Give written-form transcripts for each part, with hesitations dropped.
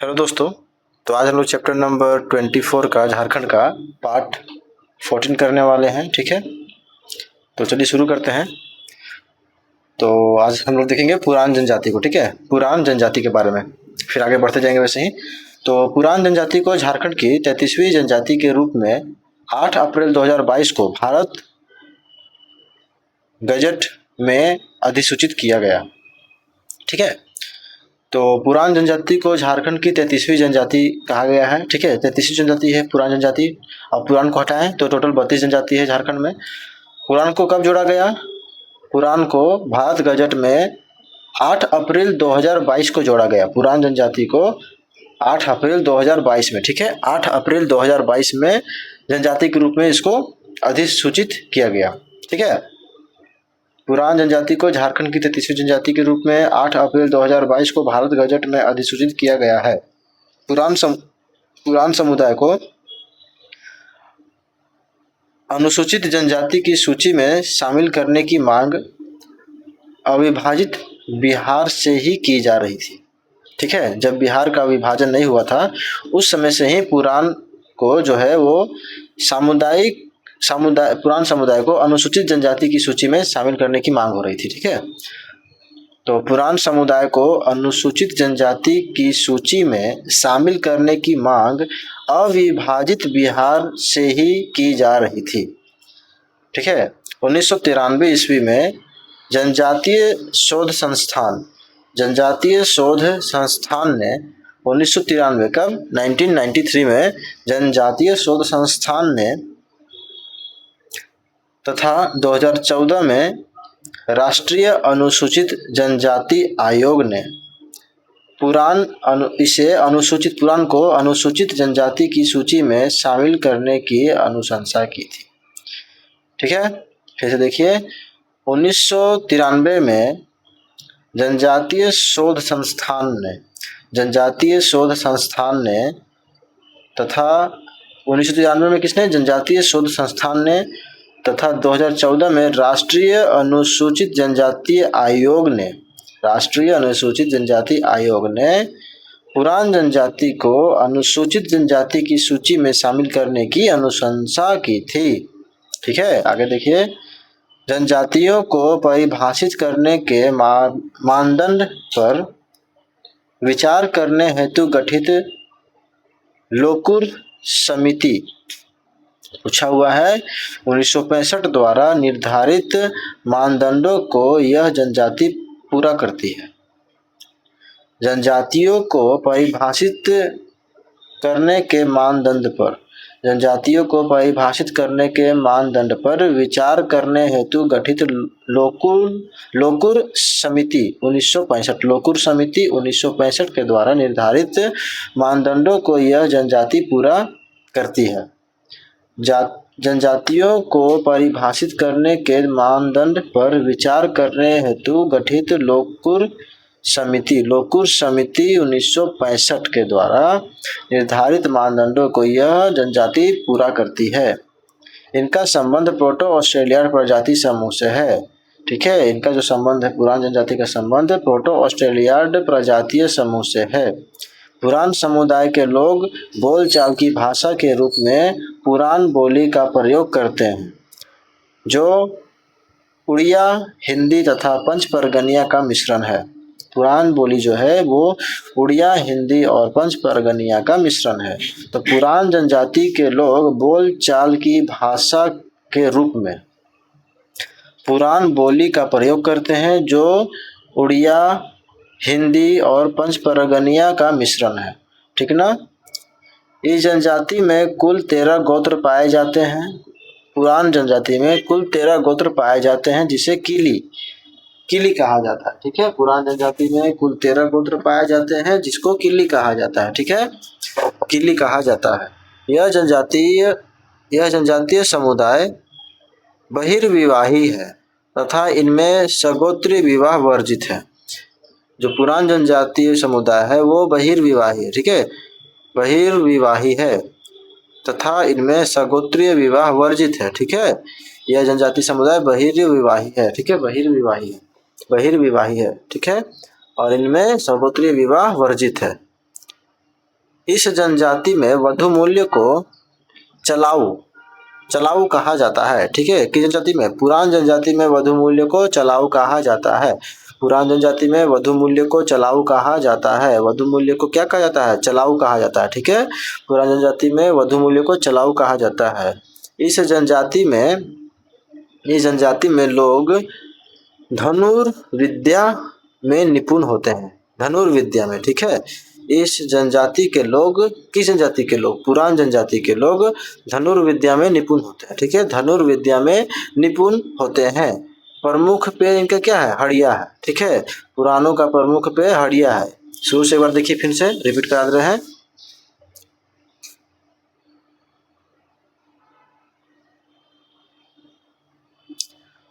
Hello दोस्तों। तो आज हम लोग चैप्टर नंबर 24 का झारखंड का पार्ट 14 करने वाले हैं। ठीक है, तो चलिए शुरू करते हैं। तो आज हम लोग देखेंगे पुरान जनजाति को। ठीक है, पुरान जनजाति के बारे में, फिर आगे बढ़ते जाएंगे वैसे ही। तो पुरान जनजाति को झारखंड की 33वीं जनजाति के रूप में 8 अप्रैल 2022 को भारत गजट में अधिसूचित किया गया। ठीक है, तो पुरान जनजाति को झारखंड की 33वीं जनजाति कहा गया है। ठीक है, 33वीं जनजाति है पुरान जनजाति। अब पुरान को हटाएं तो टोटल 32 जनजाति है झारखंड में। पुरान को कब जोड़ा गया? पुरान को भारत गजट में 8 अप्रैल 2022 को जोड़ा गया। पुरान जनजाति को 8 अप्रैल 2022 में, ठीक है, 8 अप्रैल 2022 में जनजाति के रूप में इसको अधिसूचित किया गया। ठीक है, पुरान जनजाति को झारखंड की 33वीं जनजाति के रूप में 8 अप्रैल 2022 को भारत गजट में अधिसूचित किया गया है। पुरान समुदाय को अनुसूचित जनजाति की सूची में शामिल करने की मांग अविभाजित बिहार से ही की जा रही थी। ठीक है, जब बिहार का विभाजन नहीं हुआ था उस समय से ही पुरान को जो है वो पुरान समुदाय को अनुसूचित जनजाति की सूची में शामिल करने की मांग हो रही थी। ठीक है, तो पुरान समुदाय को अनुसूचित जनजाति की सूची में शामिल करने की मांग अविभाजित बिहार से ही की जा रही थी। ठीक है, 1993 ईस्वी में जनजातीय शोध संस्थान ने 1993 कब 1993 में जनजातीय शोध संस्थान ने तथा 2014 में राष्ट्रीय अनुसूचित जनजाति आयोग ने पुरान को अनुसूचित जनजाति की सूची में शामिल करने की अनुशंसा की थी। ठीक है, फिर से देखिए, 1993 में जनजातीय शोध संस्थान ने तथा 1993 में किसने? जनजातीय शोध संस्थान ने तथा 2014 में राष्ट्रीय अनुसूचित जनजाति आयोग ने पुरान जनजाति को अनुसूचित जनजाति की सूची में शामिल करने की अनुशंसा की थी। ठीक है, आगे देखिए, जनजातियों को परिभाषित करने के मानदंड पर विचार करने हेतु गठित लोकुर समिति पूछा हुआ है। 1965 द्वारा निर्धारित मानदंडों को यह जनजाति पूरा करती है। जनजातियों को परिभाषित करने के मानदंड पर विचार करने हेतु गठित लोकुर समिति 1965 के द्वारा निर्धारित मानदंडों को यह जनजाति पूरा करती है। जनजातियों को परिभाषित करने के मानदंड पर विचार करने हेतु गठित लोकुर समिति 1965 के द्वारा निर्धारित मानदंडों को यह जनजाति पूरा करती है। इनका संबंध प्रोटो ऑस्ट्रेलियाड प्रजाति समूह से है। ठीक है, इनका जो संबंध है, पुरान जनजाति का संबंध प्रोटो ऑस्ट्रेलियाड प्रजातीय समूह से है। पुरान समुदाय के लोग बोलचाल की भाषा के रूप में पुरान बोली का प्रयोग करते हैं, जो उड़िया, हिंदी तथा पंच परगनिया का मिश्रण है। पुरान बोली जो है वो उड़िया, हिंदी और पंच परगनिया का मिश्रण है। तो पुरान जनजाति के लोग बोलचाल की भाषा के रूप में पुरान बोली का प्रयोग करते हैं, जो उड़िया, हिंदी और पंच परगनिया का मिश्रण है। ठीक ना। इस जनजाति में कुल 13 गोत्र पाए जाते हैं। पुरान जनजाति में कुल 13 गोत्र पाए जाते हैं, जिसे किली कहा जाता है। ठीक है, पुरान जनजाति में कुल 13 गोत्र पाए जाते हैं, जिसको किली कहा जाता है। ठीक है, किली कहा जाता है। यह जनजातीय समुदाय बहिर्विवाही है तथा इनमें सगोत्रीय विवाह वर्जित है। जो पुरान जनजातीय समुदाय है वो बहिर्विवाही है। ठीक है, बहिर्विवाही है तथा इनमें सगोत्रीय विवाह वर्जित है। ठीक है, यह जनजाति समुदाय बहिर्विवाही है। ठीक है, बहिर्विवाही है। ठीक है, और इनमें सगोत्रीय विवाह वर्जित है। इस जनजाति में वधु मूल्य को चलाऊ कहा जाता है। ठीक है, किस जनजाति में? पुरान जनजाति में वधु मूल्य को चलाऊ कहा जाता है। पुरान जनजाति में वधु मूल्य को चलाऊ कहा जाता है। वधु मूल्य को क्या कहा जाता है? चलाऊ कहा जाता है। ठीक है, पुरान जनजाति में वधु मूल्य को चलाऊ कहा जाता है। इस जनजाति में लोग धनुर्विद्या में निपुण होते हैं। धनुर्विद्या में, ठीक है, इस जनजाति के लोग, किस जनजाति के लोग? पुरान जनजाति के लोग धनुर्विद्या में निपुण होते हैं। ठीक है, धनुर्विद्या में निपुण होते हैं। प्रमुख पेय इनका क्या है? हड़िया है। ठीक है, पुरानों का प्रमुख पेय हड़िया है। शुरू से एक बार देखिए, फिर से रिपीट करा दे रहे हैं।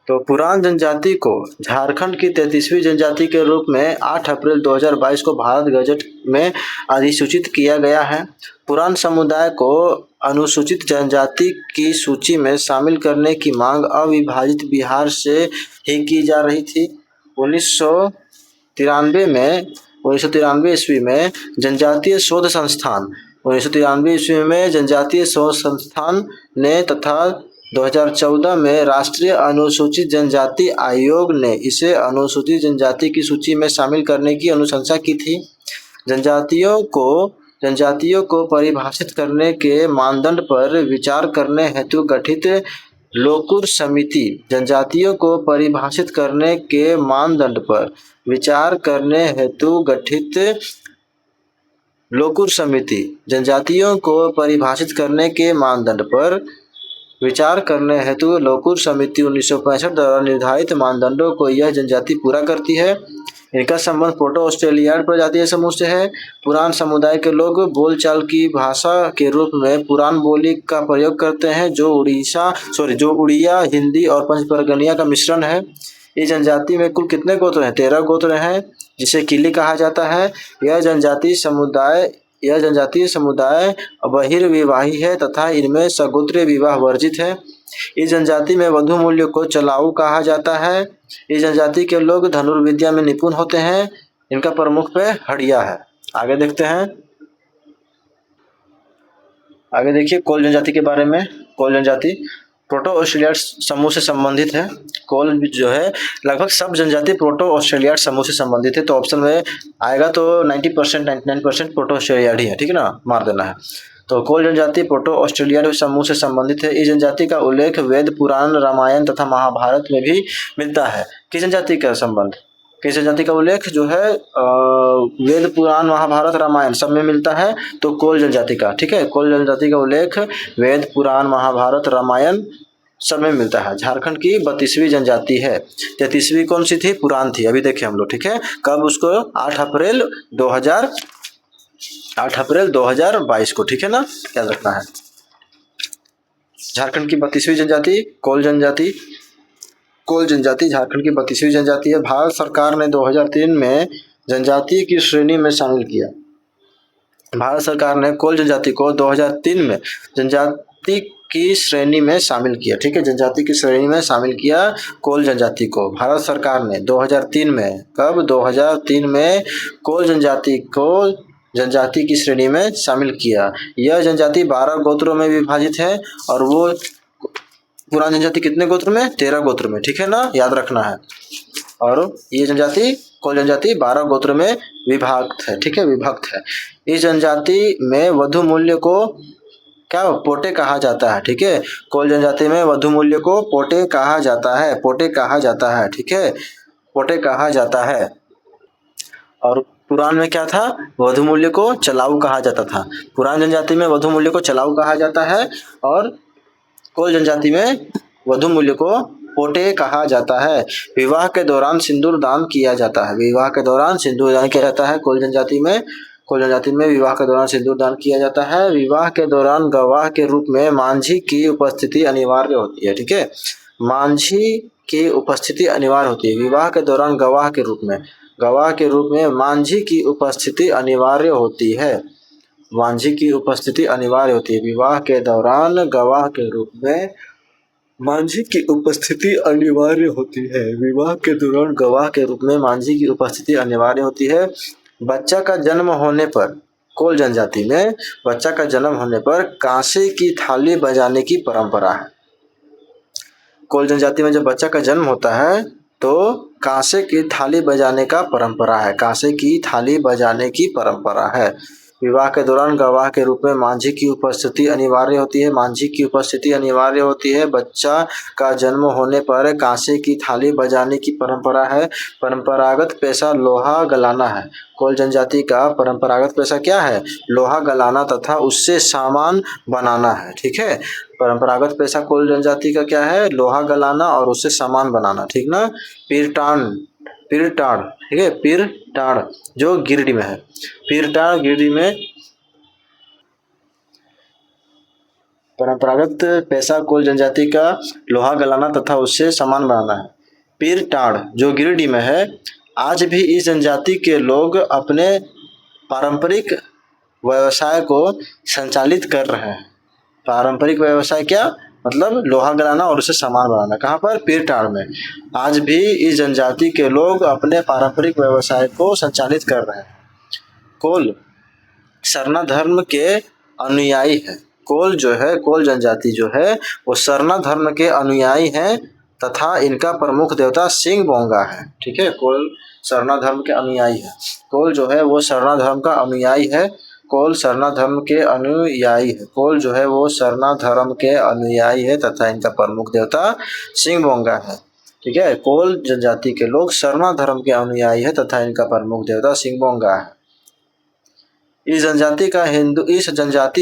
तो पुरान जनजाति को झारखंड की 33वीं जनजाति के रूप में 8 अप्रैल 2022 को भारत गजट में अधिसूचित किया गया है। पुरान समुदाय को अनुसूचित जनजाति की सूची में शामिल करने की मांग अविभाजित बिहार से ही की जा रही थी। 1993 ईस्वी में जनजातीय शोध संस्थान ने तथा 2014 में राष्ट्रीय अनुसूचित जनजाति आयोग ने इसे अनुसूचित जनजाति की सूची में शामिल करने की अनुशंसा की थी। जनजातियों को परिभाषित करने के मानदंड पर विचार करने हेतु गठित लोकुर समिति जनजातियों को परिभाषित करने के मानदंड पर विचार करने हेतु गठित लोकुर समिति जनजातियों को परिभाषित करने के मानदंड पर विचार करने हेतु लोकुर समिति 1965 द्वारा निर्धारित मानदंडों को यह जनजाति पूरा करती है। इनका संबंध प्रोटो ऑस्ट्रेलियाड प्रजातीय समूह से है। पुरान समुदाय के लोग बोलचाल की भाषा के रूप में पुरान बोली का प्रयोग करते हैं, जो उड़िया, हिंदी और पंचपरगनिया का मिश्रण है। इस जनजाति में कुल कितने गोत्र हैं? 13 गोत्र हैं, जिसे किली कहा जाता है। यह जनजातीय समुदाय बहिर्विवाही है तथा इनमें सगोत्रीय विवाह वर्जित है। इस जनजाति में वधु मूल्य को चलाऊ कहा जाता है। इस जनजाति के लोग धनुर्विद्या में निपुण होते हैं। इनका प्रमुख पेय हड़िया है। आगे देखते हैं। आगे देखिए कोल जनजाति के बारे में। कोल जनजाति प्रोटो ऑस्ट्रेलियाड समूह से संबंधित है। कोल जो है लगभग सब जनजाति प्रोटो ऑस्ट्रेलियाड समूह से संबंधित है। तो ऑप्शन में आएगा तो 90%, 99% प्रोटो ऑस्ट्रेलियाड ही है। ठीक है ना, मार देना है। तो कोल जनजाति प्रोटो ऑस्ट्रेलियाड समूह से संबंधित है। इस जनजाति का उल्लेख वेद, पुराण, रामायण तथा महाभारत में भी मिलता है। किस जनजाति का संबंध? किस जनजाति का उल्लेख जो है वेद, पुराण, महाभारत, रामायण सब में मिलता है, तो कोल जनजाति का। ठीक है, कोल जनजाति का उल्लेख वेद, पुराण, महाभारत, रामायण सब में मिलता है। झारखंड की 32वीं जनजाति है। 33वीं कौन सी थी? पुरान थी। अभी देखें हम लोग। ठीक है, कब? उसको 8 अप्रैल 2022 को। ठीक है ना, याद रखना है। झारखंड की 32वीं जनजाति कोल जनजाति झारखंड की 32वीं जनजाति है। भारत सरकार ने 2003 में जनजाति की श्रेणी में शामिल किया। भारत सरकार ने कोल जनजाति को 2003 में जनजाति की श्रेणी में शामिल किया। ठीक है, जनजाति की श्रेणी में शामिल किया कोल जनजाति को भारत सरकार ने 2003 में। कब? 2003 में कोल जनजाति को जनजाति की श्रेणी में शामिल किया। यह जनजाति 12 गोत्रों में विभाजित है और वो पुरान जनजाति कितने गोत्र में? 13 गोत्र में। ठीक है ना, याद रखना है। और ये जनजाति कोल जनजाति 12 गोत्र में विभक्त है। ठीक है, विभक्त है। इस जनजाति में वधु मूल्य को क्या? पोटे कहा जाता है। ठीक है, कोल जनजाति में वधु मूल्य को पोटे कहा जाता है। ठीक है, पोटे कहा जाता है। और पुराण में क्या था? वधु मूल्य को चलाऊ कहा जाता था। पुरान जनजाति में वधु मूल्य को चलाऊ कहा जाता है और कोल जनजाति में वधु मूल्य को पोटे कहा जाता है। विवाह के दौरान सिंदूर दान किया जाता है। विवाह के दौरान सिंदूर दान किया जाता है कोल जनजाति में। कोल जनजाति में विवाह के दौरान सिंदूर दान किया जाता है। विवाह के दौरान गवाह के रूप में मांझी की उपस्थिति अनिवार्य होती है। ठीक है, मांझी की उपस्थिति अनिवार्य होती है। विवाह के दौरान गवाह के रूप में मांझी की उपस्थिति अनिवार्य होती है। मांझी की उपस्थिति अनिवार्य होती है। विवाह के दौरान गवाह के रूप में मांझी की उपस्थिति अनिवार्य होती है। विवाह के दौरान गवाह के रूप में मांझी की उपस्थिति अनिवार्य होती है। बच्चा का जन्म होने पर कोल जनजाति में बच्चा का जन्म होने पर कांसे की थाली बजाने की परंपरा है। कोल जनजाति में जब बच्चा का जन्म होता है तो कांसे की थाली बजाने का परंपरा है। कांसे की थाली बजाने की परंपरा है। विवाह के दौरान गवाह के रूप में मांझी की उपस्थिति अनिवार्य होती है। मांझी की उपस्थिति अनिवार्य होती है। बच्चा का जन्म होने पर कांसे की थाली बजाने की परंपरा है। परंपरागत पेशा लोहा गलाना है। कोल जनजाति का परंपरागत पेशा क्या है? लोहा गलाना तथा उससे सामान बनाना है। ठीक है, परंपरागत पेशा कोल जनजाति का क्या है? लोहा गलाना और उससे सामान बनाना। ठीक ना। पीरटाड़, ठीक है, पीरटाड़ जो गिरिडीह में है। पीरटाड़ गिरिडीह में परंपरागत पेशा कोल जनजाति का लोहा गलाना तथा उससे सामान बनाना है। पीरटाड़ जो गिरिडीह में है, आज भी इस जनजाति के लोग अपने पारंपरिक व्यवसाय को संचालित कर रहे हैं। पारंपरिक व्यवसाय क्या मतलब? लोहा गलाना और उससे सामान बनाना। कहाँ पर? पीरटाड़ में। आज भी इस जनजाति के लोग अपने पारंपरिक व्यवसाय को संचालित कर रहे हैं। कोल सरना धर्म के अनुयायी है। कोल जो है, कोल जनजाति जो है वो सरना धर्म के अनुयायी हैं तथा इनका प्रमुख देवता सिंह बोंगा है। ठीक है, कोल सरना धर्म के अनुयायी है। कोल जो है वो सरना धर्म का अनुयायी है। कोल सरना धर्म के अनुयायी है। कोल जो है वो सरना धर्म के अनुयायी है तथा इनका प्रमुख देवता सिंह बोंगा है। ठीक है, कोल जनजाति के लोग सरना धर्म के अनुयायी है तथा इनका प्रमुख देवता सिंह बोंगा है। इस जनजाति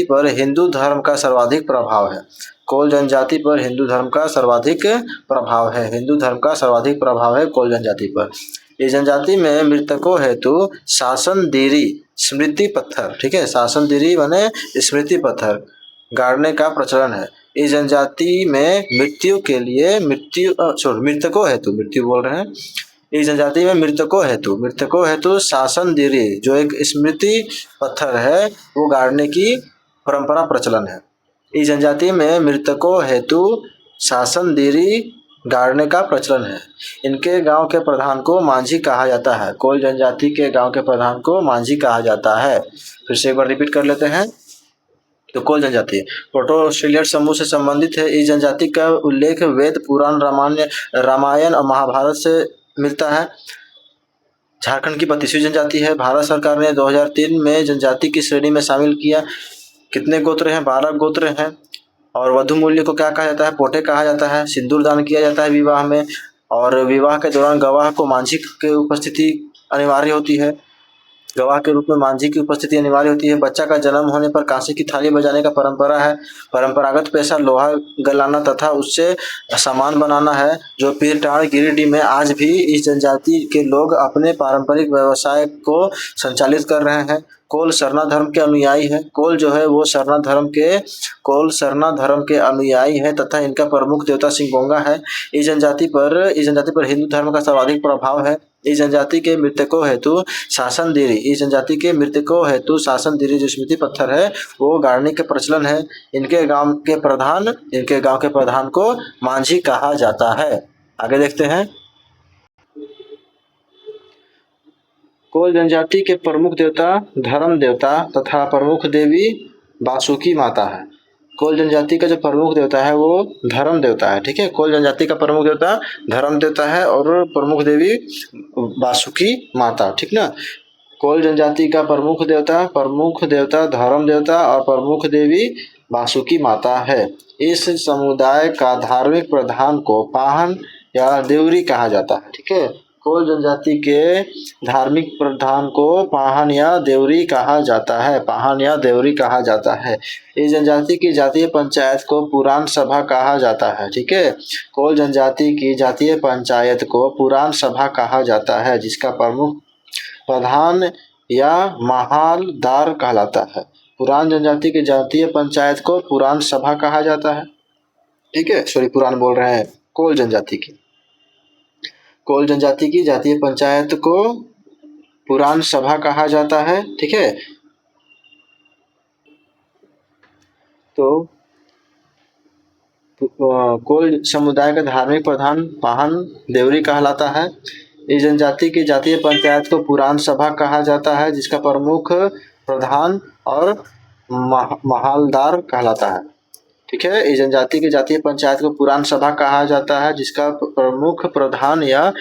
पर हिंदू धर्म का सर्वाधिक प्रभाव है। कोल जनजाति पर हिंदू धर्म का सर्वाधिक प्रभाव है। हिंदू धर्म का सर्वाधिक प्रभाव है कोल जनजाति पर। इस जनजाति में मृतकों हेतु शासन दीरी स्मृति पत्थर, ठीक है, शासन दीरी बने स्मृति पत्थर गाड़ने का प्रचलन है। इस जनजाति में मृतकों हेतु मृत्यु बोल रहे हैं। इस जनजाति में मृतकों हेतु शासन दीरी जो एक स्मृति पत्थर है वो गाड़ने की परंपरा प्रचलन है। इस जनजाति में मृतकों हेतु शासन दीरी गाड़ने का प्रचलन है। इनके गांव के प्रधान को मांझी कहा जाता है। कोल जनजाति के गांव के प्रधान को मांझी कहा जाता है। फिर से एक बार रिपीट कर लेते हैं। तो कोल जनजाति प्रोटो ऑस्ट्रेलियन समूह से संबंधित है। इस जनजाति का उल्लेख वेद, पुराण, रामायण और महाभारत से मिलता है। झारखंड की 32वीं जनजाति है। भारत सरकार ने 2003 में जनजाति की श्रेणी में शामिल किया। कितने गोत्र हैं? 12 गोत्र हैं। और वधु मूल्य को क्या कहा जाता है? पोटे कहा जाता है। सिंदूर दान किया जाता है विवाह में। और विवाह के दौरान गवाह को मांझी की उपस्थिति अनिवार्य होती है। गवाह के रूप में मांझी की उपस्थिति अनिवार्य होती है। बच्चा का जन्म होने पर कांसे की थाली बजाने का परंपरा है। परंपरागत पेशा लोहा गलाना तथा उससे सामान बनाना है। जो पीरटाड़ गिरिडीह में आज भी इस जनजाति के लोग अपने पारंपरिक व्यवसाय को संचालित कर रहे हैं। कोल सरना धर्म के अनुयायी है। कोल जो है वो सरना धर्म के अनुयायी है तथा इनका प्रमुख देवता सिंह बोंगा है। इस जनजाति पर हिंदू धर्म का सर्वाधिक प्रभाव है। इस जनजाति के मृतकों हेतु शासन दीरी जो स्मृति पत्थर है वो गाड़ने के प्रचलन है। इनके गांव के प्रधान को मांझी कहा जाता है। आगे देखते हैं। कोल जनजाति के प्रमुख देवता धर्म देवता तथा प्रमुख देवी बासुकी माता है। कोल जनजाति का जो प्रमुख देवता है वो धर्म देवता है। ठीक है, कोल जनजाति का प्रमुख देवता धर्म देवता है और प्रमुख देवी बासुकी माता। ठीक ना। कोल जनजाति का प्रमुख देवता धर्म देवता और प्रमुख देवी बासुकी माता है। इस समुदाय का धार्मिक प्रधान को पाहन या देवरी कहा जाता है। ठीक है, कोल जनजाति के धार्मिक प्रधान को पाहन या देवरी कहा जाता है। इस जनजाति की जातीय पंचायत को पुराण सभा कहा जाता है। ठीक है, कोल जनजाति की जातीय पंचायत को पुराण सभा कहा जाता है जिसका प्रमुख प्रधान या महालदार कहलाता है। पुराण जनजाति की जातीय पंचायत को पुराण सभा कहा जाता है। ठीक है, पुराण बोल रहे हैं। कोल जनजाति की जातीय पंचायत को पुराण सभा कहा जाता है। ठीक है, तो कोल समुदाय का धार्मिक प्रधान पाहन देवरी कहलाता है। इस जनजाति की जातीय पंचायत को पुराण सभा कहा जाता है जिसका प्रमुख प्रधान और महालदार कहलाता है। ठीक है, इस जनजाति की जातीय पंचायत को पुराण सभा कहा जाता है, जिसका प्रमुख प्रधान या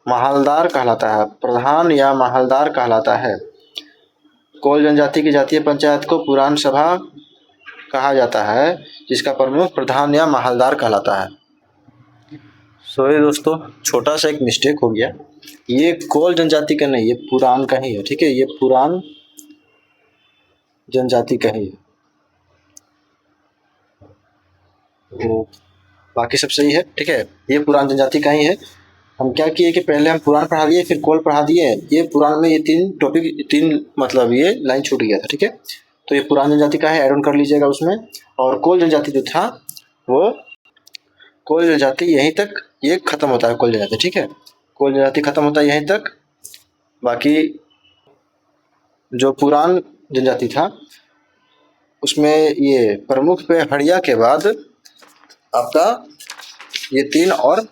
महालदार कहलाता है। प्रधान या महालदार कहलाता है। कोल जनजाति की जातीय पंचायत को पुराण सभा कहा जाता है, जिसका प्रमुख प्रधान या महालदार कहलाता है। सॉरी दोस्तों, छोटा सा एक मिस्टेक हो गया, ये कोल जनजाति का नहीं, ये पुराण का ही है। ठीक है, ये पुराण जनजाति का ही है, तो बाकी सब सही है। ठीक है, ये पुराण जनजाति का ही है। हम क्या किए कि पहले हम पुराण पढ़ा दिए, फिर कोल पढ़ा दिए। ये पुराण में ये तीन मतलब ये लाइन छूट गया था। ठीक है, तो ये पुराण जनजाति का है, ऐड ऑन कर लीजिएगा उसमें। और कोल जनजाति जो था वो कोल जनजाति यहीं तक ये खत्म होता है, कोल जनजाति। ठीक है, कोल जनजाति खत्म होता है यहीं तक। बाकी जो पुराण जनजाति था उसमें ये प्रमुख पे हड़िया के बाद आपका ये 3 और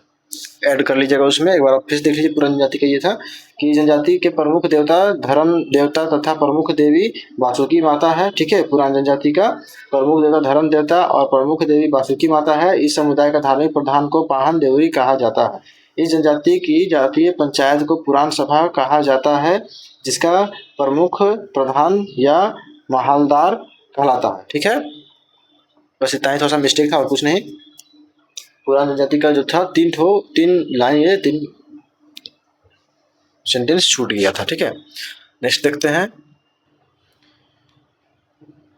ऐड कर लीजिएगा उसमें। एक बार फिर देख लीजिए, पुराण जनजाति का ये था कि जनजाति के प्रमुख देवता धर्म देवता तथा प्रमुख देवी वासुकी माता है। ठीक है, पुराण जनजाति का प्रमुख देवता धर्म देवता और प्रमुख देवी वासुकी माता है। इस समुदाय का धार्मिक प्रधान को पाहन देवरी कहा जाता है। इस जनजाति की जातीय पंचायत को पुराण सभा कहा जाता है, जिसका प्रमुख प्रधान या महालदार कहलाता है। ठीक है, बस इतना ही, थोड़ा सा मिस्टेक था और कुछ नहीं। पुराण जनजाति का जो था 3 लाइन, ये 3 सेंटेंस छूट गया था। ठीक है, नेक्स्ट देखते हैं।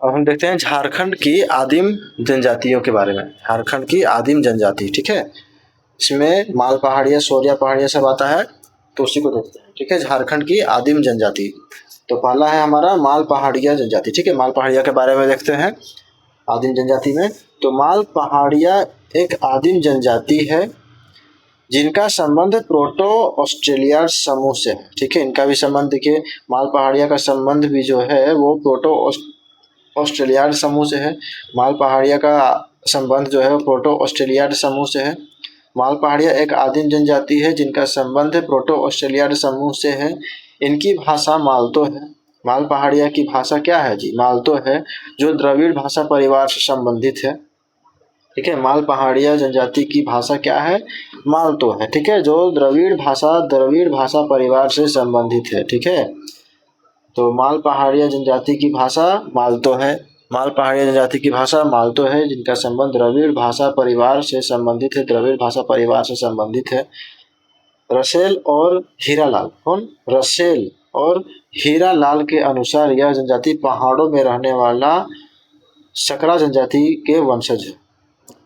अब हम देखते हैं झारखंड की आदिम जनजातियों के बारे में। झारखंड की आदिम जनजाति, ठीक है, इसमें माल पहाड़िया, सोरिया पहाड़िया सब आता है, तो उसी को देखते हैं। ठीक है, झारखंड की आदिम जनजाति, तो पहला है हमारा माल पहाड़िया जनजाति। ठीक है, माल पहाड़िया के बारे में देखते हैं आदिम जनजाति में। तो माल पहाड़िया एक आदिम जनजाति है जिनका संबंध प्रोटो ऑस्ट्रेलिया समूह से है। ठीक है, इनका भी संबंध देखिए, माल पहाड़िया का संबंध भी जो है वो प्रोटो ऑस्ट्रेलिया समूह से है। माल पहाड़िया का संबंध जो है वो प्रोटो ऑस्ट्रेलिया समूह से है। माल पहाड़िया एक आदिम जनजाति है जिनका संबंध प्रोटो ऑस्ट्रेलिया समूह से है। इनकी भाषा मालतो है। माल पहाड़िया की भाषा क्या है जी? मालतो है, जो द्रविड़ भाषा परिवार से संबंधित है। ठीक है, माल पहाड़िया जनजाति की भाषा क्या है? मालतो है। ठीक है, जो द्रविड़ भाषा परिवार से संबंधित है। ठीक है, तो माल पहाड़िया जनजाति की भाषा मालतो है। माल पहाड़िया जनजाति की भाषा मालतो है, जिनका संबंध द्रविड़ भाषा परिवार से संबंधित है। द्रविड़ भाषा परिवार से संबंधित है। रसेल और हीरालाल, कौन? रसेल और हीरालाल के अनुसार यह जनजाति पहाड़ों में रहने वाला सकरा जनजाति के वंशज है।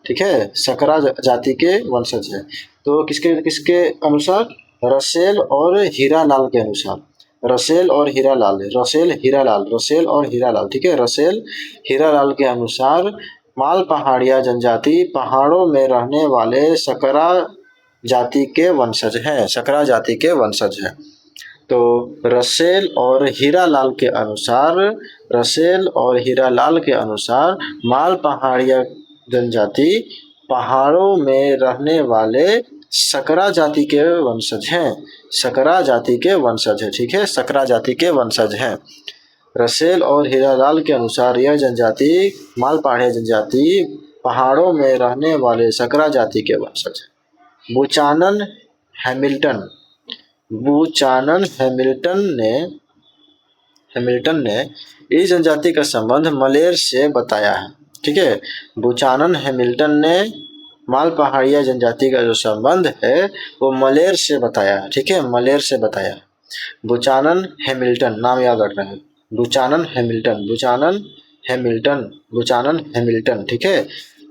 ठीक है, सकरा जाति के वंशज है। तो किसके अनुसार? रसेल और हीरालाल के अनुसार। रसेल और हीरालाल, रसेल और हीरालाल। ठीक है, रसेल हीरालाल के अनुसार माल पहाड़िया जनजाति पहाड़ों में रहने वाले सकरा जाति के वंशज है। सकरा जाति के वंशज है। तो रसेल और हीरालाल के अनुसार माल पहाड़िया जनजाति पहाड़ों में रहने वाले सकरा जाति के वंशज हैं। सकरा जाति के वंशज है। ठीक है, सकरा जाति के वंशज हैं। रसेल और हीरालाल के अनुसार यह जनजाति माल पहाड़िया जनजाति पहाड़ों में रहने वाले सकरा जाति के वंशज है। बुचानन हैमिल्टन ने इस जनजाति का संबंध मलेर से बताया है। ठीक है, बुचानन हैमिल्टन ने माल पहाड़िया जनजाति का जो संबंध है वो मलेर से बताया है। ठीक है, मलेर से बताया। बुचानन हैमिल्टन, नाम याद रखना है, बुचानन हैमिल्टन। ठीक है,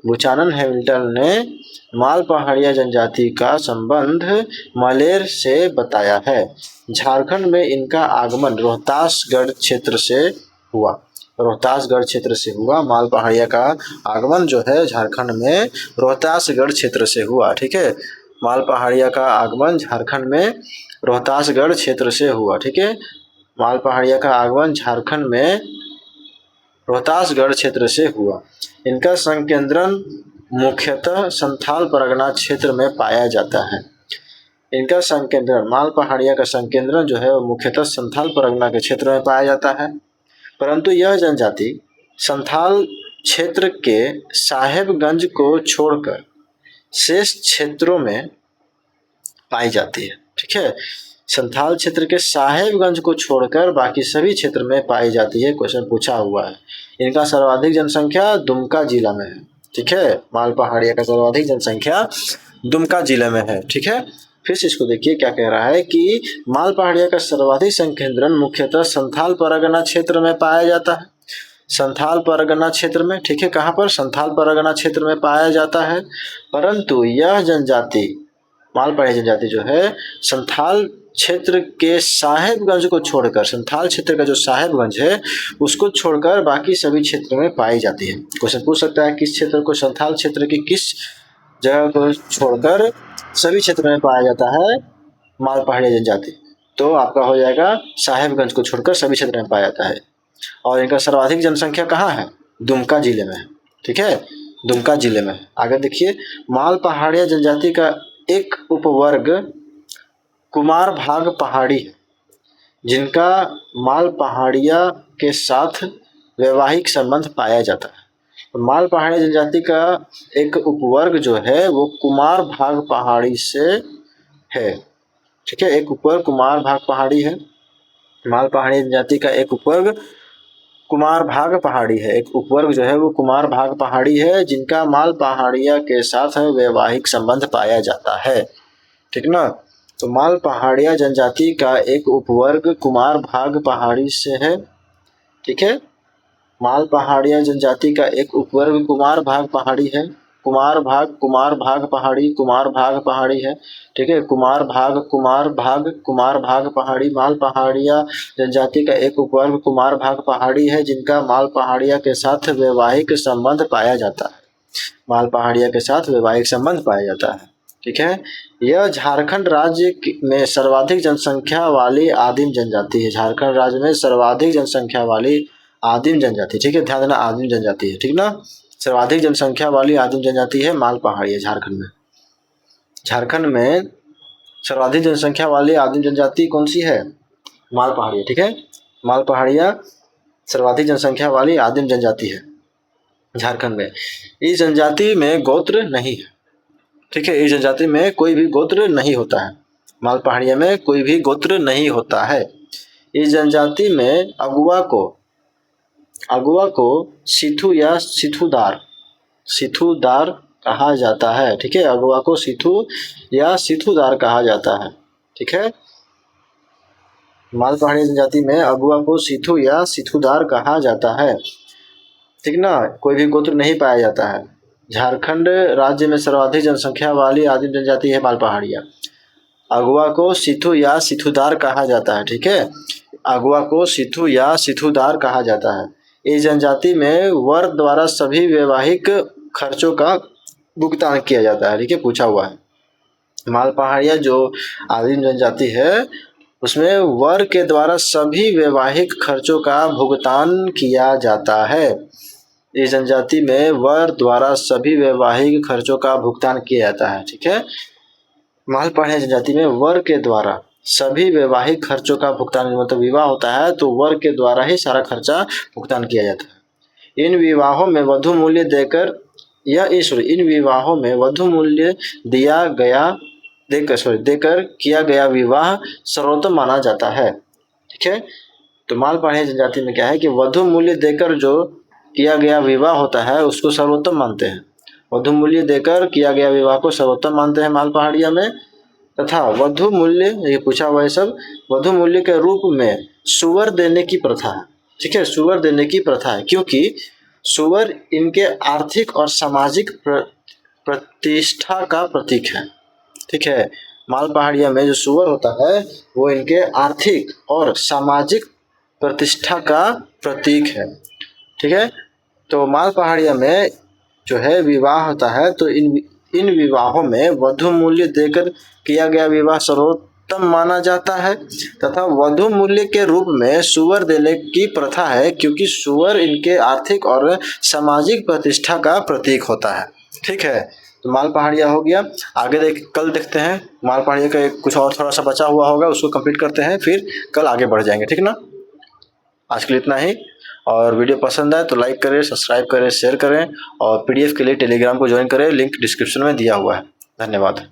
बुचानन हैमिल्टन ने माल पहाड़िया जनजाति का संबंध मलेर से बताया है। झारखंड में इनका आगमन रोहतासगढ़ क्षेत्र से हुआ। माल पहाड़िया का आगमन जो है झारखंड में रोहतासगढ़ क्षेत्र से हुआ। ठीक है, माल पहाड़िया का आगमन झारखंड में रोहतासगढ़ क्षेत्र से हुआ। ठीक है, माल पहाड़िया का आगमन झारखंड में रोहतासगढ़ क्षेत्र से हुआ। इनका संकेंद्रण मुख्यतः संथाल परगना क्षेत्र में पाया जाता है। इनका संकेंद्रण, माल पहाड़िया का संकेंद्रण जो है वो मुख्यतः संथाल परगना के क्षेत्र में पाया जाता है। परंतु यह जनजाति संथाल क्षेत्र के साहेबगंज को छोड़कर शेष क्षेत्रों में पाई जाती है। ठीक है, संथाल क्षेत्र के साहेबगंज को छोड़कर बाकी सभी क्षेत्र में पाई जाती है। क्वेश्चन पूछा हुआ है। इनका सर्वाधिक जनसंख्या दुमका जिला में है। ठीक है, माल पहाड़िया का सर्वाधिक जनसंख्या दुमका जिले में है। ठीक है, फिर से इसको देखिए क्या कह रहा है कि माल पहाड़िया का सर्वाधिक संकेंद्रण मुख्यतः संथाल परगना क्षेत्र में पाया जाता है। संथाल परगना क्षेत्र में, ठीक है, कहाँ पर? संथाल परगना क्षेत्र में पाया जाता है। परंतु यह जनजाति माल पहाड़िया जनजाति जो है संथाल क्षेत्र के साहेबगंज को छोड़कर, संथाल क्षेत्र का जो साहेबगंज है उसको छोड़कर बाकी सभी क्षेत्रों में पाई जाती है। क्वेश्चन पूछ सकता है किस क्षेत्र को, संथाल क्षेत्र की किस जगह को छोड़कर सभी क्षेत्र में पाया जाता है माल पहाड़िया जनजाति? तो आपका हो जाएगा साहेबगंज को छोड़कर सभी क्षेत्र में पाया जाता है। और इनका सर्वाधिक जनसंख्या कहाँ है? दुमका जिले में। ठीक है, दुमका जिले में। आगे देखिए, माल पहाड़िया जनजाति का एक उपवर्ग कुमार भाग पहाड़ी है, जिनका माल पहाड़िया के साथ वैवाहिक संबंध पाया जाता है। माल पहाड़िया जनजाति का एक उपवर्ग जो है वो कुमार भाग पहाड़ी से है। ठीक है, एक उपवर्ग कुमार भाग पहाड़ी है। माल पहाड़िया जनजाति का एक उपवर्ग कुमार भाग पहाड़ी है। एक उपवर्ग जो है वो कुमार भाग पहाड़ी है, जिनका माल पहाड़िया के साथ वैवाहिक संबंध पाया जाता है। ठीक ना, तो माल पहाड़िया जनजाति का एक उपवर्ग कुमार भाग पहाड़ी से है। ठीक है, माल पहाड़िया जनजाति का एक उपवर्ग कुमार भाग पहाड़ी है। कुमार भाग पहाड़ी है। ठीक है, कुमार भाग पहाड़ी माल पहाड़िया जनजाति का एक उपवर्ग कुमार भाग पहाड़ी है, जिनका माल पहाड़िया के साथ वैवाहिक संबंध पाया जाता है। माल पहाड़िया के साथ वैवाहिक संबंध पाया जाता है। ठीक है, यह झारखंड राज्य में सर्वाधिक जनसंख्या वाली आदिम जनजाति है। झारखंड राज्य में सर्वाधिक जनसंख्या वाली आदिम जनजाति। ठीक है, ध्यान देना, आदिम जनजाति है। ठीक ना, सर्वाधिक जनसंख्या वाली आदिम जनजाति है माल पहाड़िया। झारखंड में सर्वाधिक जनसंख्या वाली आदिम जनजाति कौन सी है? माल पहाड़िया। ठीक है, माल पहाड़िया सर्वाधिक जनसंख्या वाली आदिम जनजाति है झारखंड में। इस जनजाति में गोत्र नहीं है। ठीक है, इस जनजाति में कोई भी गोत्र नहीं होता है। माल पहाड़िया में कोई भी गोत्र नहीं होता है। इस जनजाति में अगुआ को सिथु या सिथुदार कहा जाता है। ठीक है, अगुआ को सिथु या सिथुदार कहा जाता है। ठीक है, माल पहाड़िया जनजाति में अगुआ को सिथु या सिथुदार कहा जाता है। ठीक ना, कोई भी गोत्र नहीं पाया जाता है। झारखंड राज्य में सर्वाधिक जनसंख्या वाली आदिम जनजाति है माल पहाड़िया। अगुआ को सिथु या सिथुदार कहा जाता है। ठीक है, अगुआ को सिथु या सिथुदार कहा जाता है। इस जनजाति में वर द्वारा सभी वैवाहिक खर्चों का भुगतान किया जाता है। ठीक है, पूछा हुआ है। माल पहाड़िया जो आदिम जनजाति है उसमें वर के द्वारा सभी वैवाहिक खर्चों का भुगतान किया जाता है। इस जनजाति में वर द्वारा सभी वैवाहिक खर्चों का भुगतान किया जाता है। ठीक है, माल पहाड़िया जनजाति में वर के द्वारा सभी वैवाहिक खर्चों का भुगतान, मतलब विवाह होता है तो वर के द्वारा ही सारा खर्चा भुगतान किया जाता है। इन विवाहों में वधु मूल्य देकर देकर किया गया विवाह सर्वोत्तम माना जाता है। ठीक है, तो माल पहाड़िया जनजाति में क्या है कि वधु मूल्य देकर जो किया गया विवाह होता है उसको सर्वोत्तम मानते हैं। वधु मूल्य देकर किया गया विवाह को सर्वोत्तम मानते हैं माल पहाड़िया में। तथा वधु मूल्य, ये पूछा हुआ है सब, वधु मूल्य के रूप में सुवर देने की प्रथा है। ठीक है, सुवर देने की प्रथा है, क्योंकि सुवर इनके आर्थिक और सामाजिक प्रतिष्ठा का प्रतीक है। ठीक है, माल पहाड़िया में जो सुवर होता है वो इनके आर्थिक और सामाजिक प्रतिष्ठा का प्रतीक है। ठीक है, तो माल पहाड़िया में जो है विवाह होता है तो इन विवाहों में वधु मूल्य देकर किया गया विवाह सर्वोत्तम माना जाता है तथा वधु मूल्य के रूप में सुवर देने की प्रथा है, क्योंकि सुवर इनके आर्थिक और सामाजिक प्रतिष्ठा का प्रतीक होता है। ठीक है, तो माल पहाड़िया हो गया। आगे कल देखते हैं माल पहाड़िया का कुछ और थोड़ा सा बचा हुआ होगा, उसको कंप्लीट करते हैं, फिर कल आगे बढ़ जाएंगे। ठीक ना। आज के लिए इतना ही। और वीडियो पसंद आए तो लाइक करें, सब्सक्राइब करें, शेयर करें और PDF के लिए टेलीग्राम को ज्वाइन करें, लिंक डिस्क्रिप्शन में दिया हुआ है। धन्यवाद।